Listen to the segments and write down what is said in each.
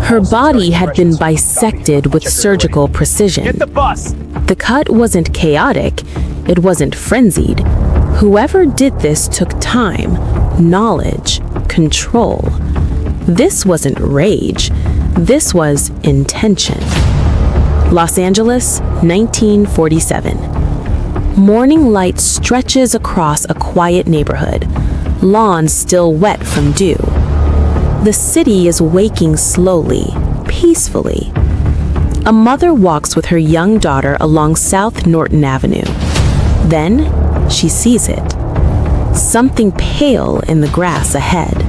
Her body had been bisected with surgical precision. Get the bus! The cut wasn't chaotic, it wasn't frenzied. Whoever did this took time, knowledge, control. This wasn't rage, this was intention. Los Angeles, 1947. Morning light stretches across a quiet neighborhood, lawns still wet from dew. The city is waking slowly, peacefully. A mother walks with her young daughter along South Norton Avenue. Then, she sees it. Something pale in the grass ahead.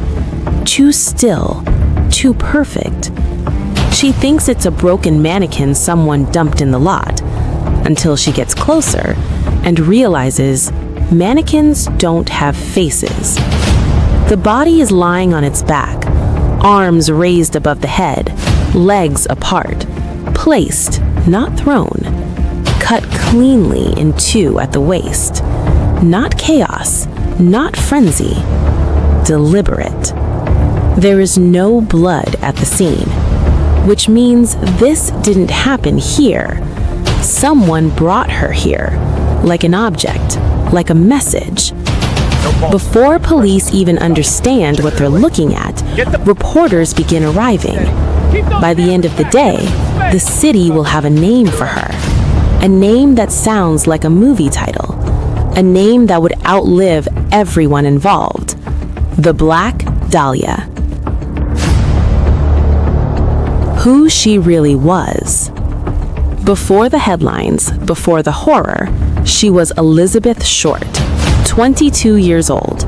Too still, too perfect. She thinks it's a broken mannequin someone dumped in the lot, until she gets closer and realizes mannequins don't have faces. The body is lying on its back, arms raised above the head, legs apart, placed, not thrown, cut cleanly in two at the waist. Not chaos, not frenzy, deliberate. There is no blood at the scene, which means this didn't happen here. Someone brought her here, like an object, like a message. Before police even understand what they're looking at, reporters begin arriving. By the end of the day, the city will have a name for her. A name that sounds like a movie title. A name that would outlive everyone involved. The Black Dahlia. Who she really was. Before the headlines, before the horror, she was Elizabeth Short, 22 years old.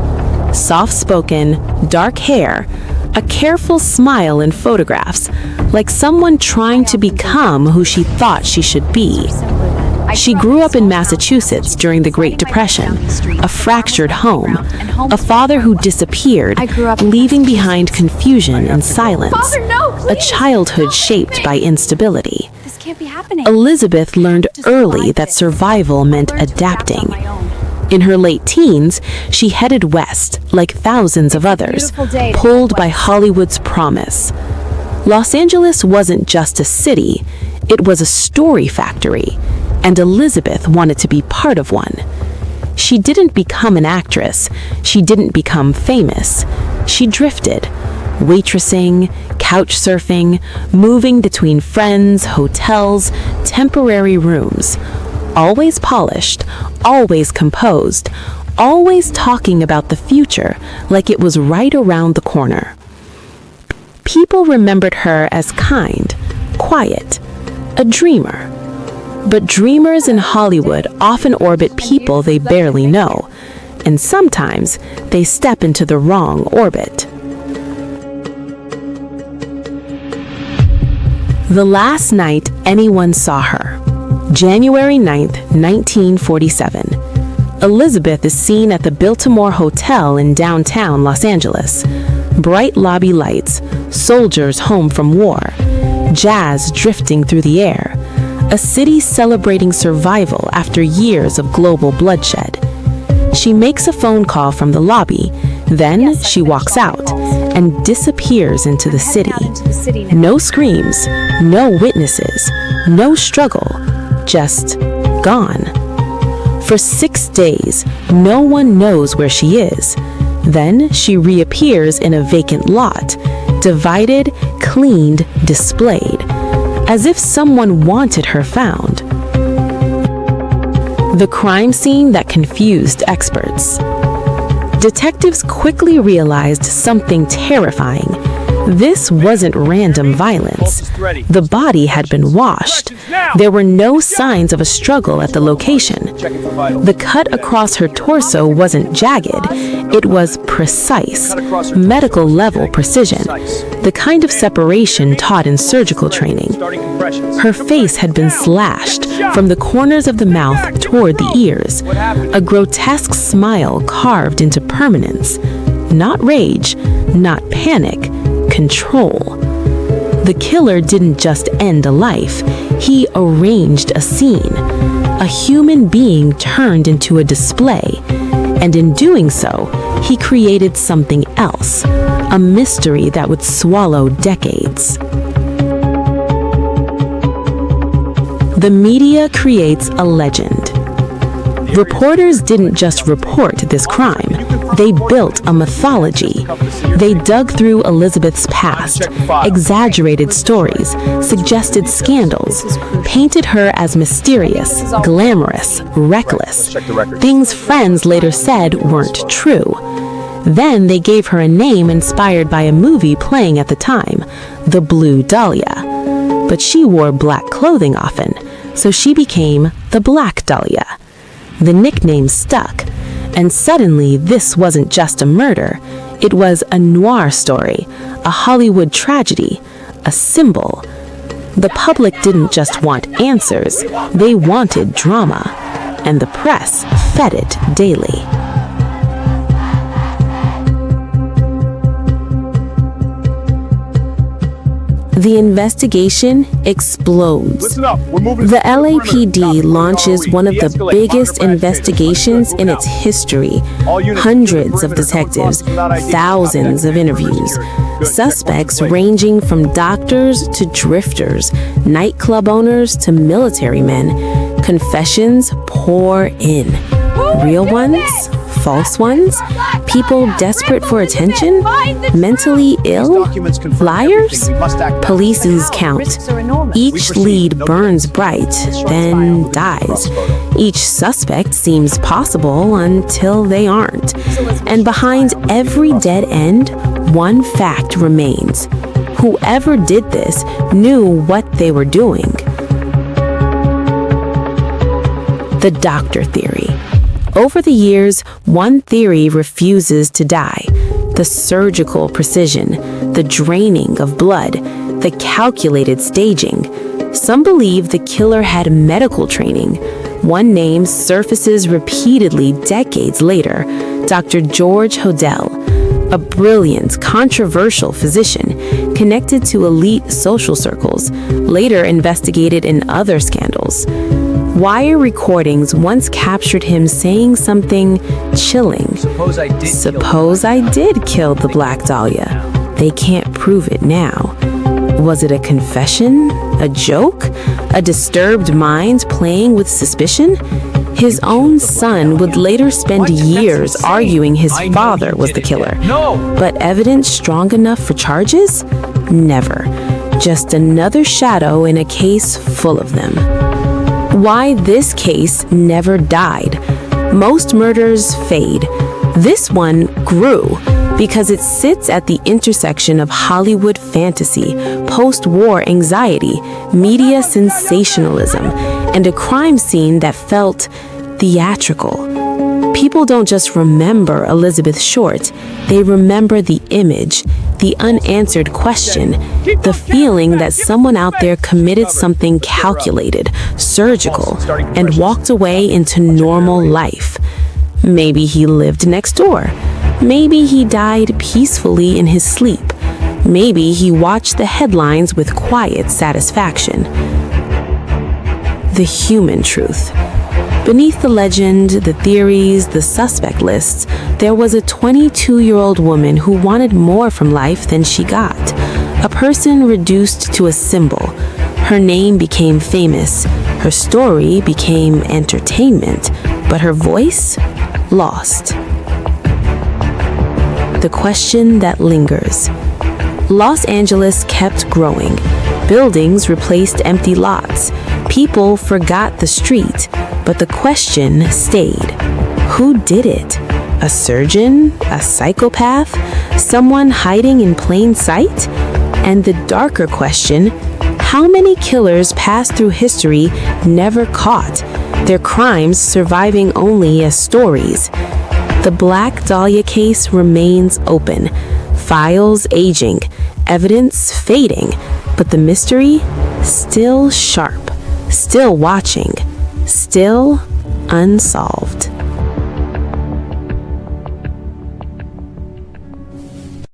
Soft-spoken, dark hair, a careful smile in photographs, like someone trying to become who she thought she should be. She grew up in Massachusetts during the Great Depression, a fractured home, a father who disappeared, leaving behind confusion and silence, a childhood shaped by instability. Elizabeth learned early that survival meant adapting. In her late teens, she headed west, like thousands of others, pulled by Hollywood's promise. Los Angeles wasn't just a city, it was a story factory, and Elizabeth wanted to be part of one. She didn't become an actress, she didn't become famous. She drifted, waitressing, couch surfing, moving between friends, hotels, temporary rooms. Always polished, always composed, always talking about the future like it was right around the corner. People remembered her as kind, quiet, a dreamer. But dreamers in Hollywood often orbit people they barely know, and sometimes they step into the wrong orbit. The last night anyone saw her, January 9th, 1947. Elizabeth is seen at the Biltmore Hotel in downtown Los Angeles. Bright lobby lights, soldiers home from war, jazz drifting through the air, a city celebrating survival after years of global bloodshed. She makes a phone call from the lobby, then she walks out and disappears into the city. No screams, no witnesses, no struggle, just gone. For 6 days, no one knows where she is. Then she reappears in a vacant lot, divided, cleaned, displayed, as if someone wanted her found. The crime scene that confused experts. Detectives quickly realized something terrifying. This wasn't random violence. The body had been washed. There were no signs of a struggle at the location. The cut across her torso wasn't jagged. It was precise, medical-level precision, the kind of separation taught in surgical training. Her face had been slashed from the corners of the mouth toward the ears, a grotesque smile carved into permanence. Not rage, not panic, control. The killer didn't just end a life, he arranged a scene. A human being turned into a display, and in doing so, he created something else, a mystery that would swallow decades. The media creates a legend. Reporters didn't just report this crime, they built a mythology. They dug through Elizabeth's past, exaggerated stories, suggested scandals, painted her as mysterious, glamorous, reckless, things friends later said weren't true. Then they gave her a name inspired by a movie playing at the time, The Blue Dahlia. But she wore black clothing often, so she became the Black Dahlia. The nickname stuck, and suddenly this wasn't just a murder, it was a noir story, a Hollywood tragedy, a symbol. The public didn't just want answers, they wanted drama, and the press fed it daily. The investigation explodes. The LAPD launches one of the biggest investigations in its history. Hundreds of detectives, thousands of interviews. Suspects ranging from doctors to drifters, nightclub owners to military men. Confessions pour in. Real ones? False ones? People desperate for attention? Mentally ill? Liars? Police lose count. Each lead burns bright, then dies. Each suspect seems possible until they aren't. And behind every dead end, one fact remains. Whoever did this knew what they were doing. The doctor theory. Over the years, one theory refuses to die. The surgical precision, the draining of blood, the calculated staging. Some believe the killer had medical training. One name surfaces repeatedly decades later, Dr. George Hodel, a brilliant, controversial physician connected to elite social circles, later investigated in other scandals. Wire recordings once captured him saying something chilling. Suppose I did kill the Black Dahlia. They can't prove it now. Was it a confession? A joke? A disturbed mind playing with suspicion? His own son would later spend years arguing his father was the killer. But evidence strong enough for charges? Never. Just another shadow in a case full of them. Why this case never died. Most murders fade. This one grew because it sits at the intersection of Hollywood fantasy, post-war anxiety, media sensationalism, and a crime scene that felt theatrical. People don't just remember Elizabeth Short, they remember the image, the unanswered question, the feeling that someone out there committed something calculated, surgical, and walked away into normal life. Maybe he lived next door. Maybe he died peacefully in his sleep. Maybe he watched the headlines with quiet satisfaction. The human truth. Beneath the legend, the theories, the suspect lists, there was a 22-year-old woman who wanted more from life than she got. A person reduced to a symbol. Her name became famous. Her story became entertainment. But her voice? Lost. The question that lingers. Los Angeles kept growing. Buildings replaced empty lots. People forgot the street. But the question stayed. Who did it? A surgeon? A psychopath? Someone hiding in plain sight? And the darker question, how many killers passed through history never caught, their crimes surviving only as stories? The Black Dahlia case remains open, files aging, evidence fading, but the mystery still sharp, still watching, still unsolved.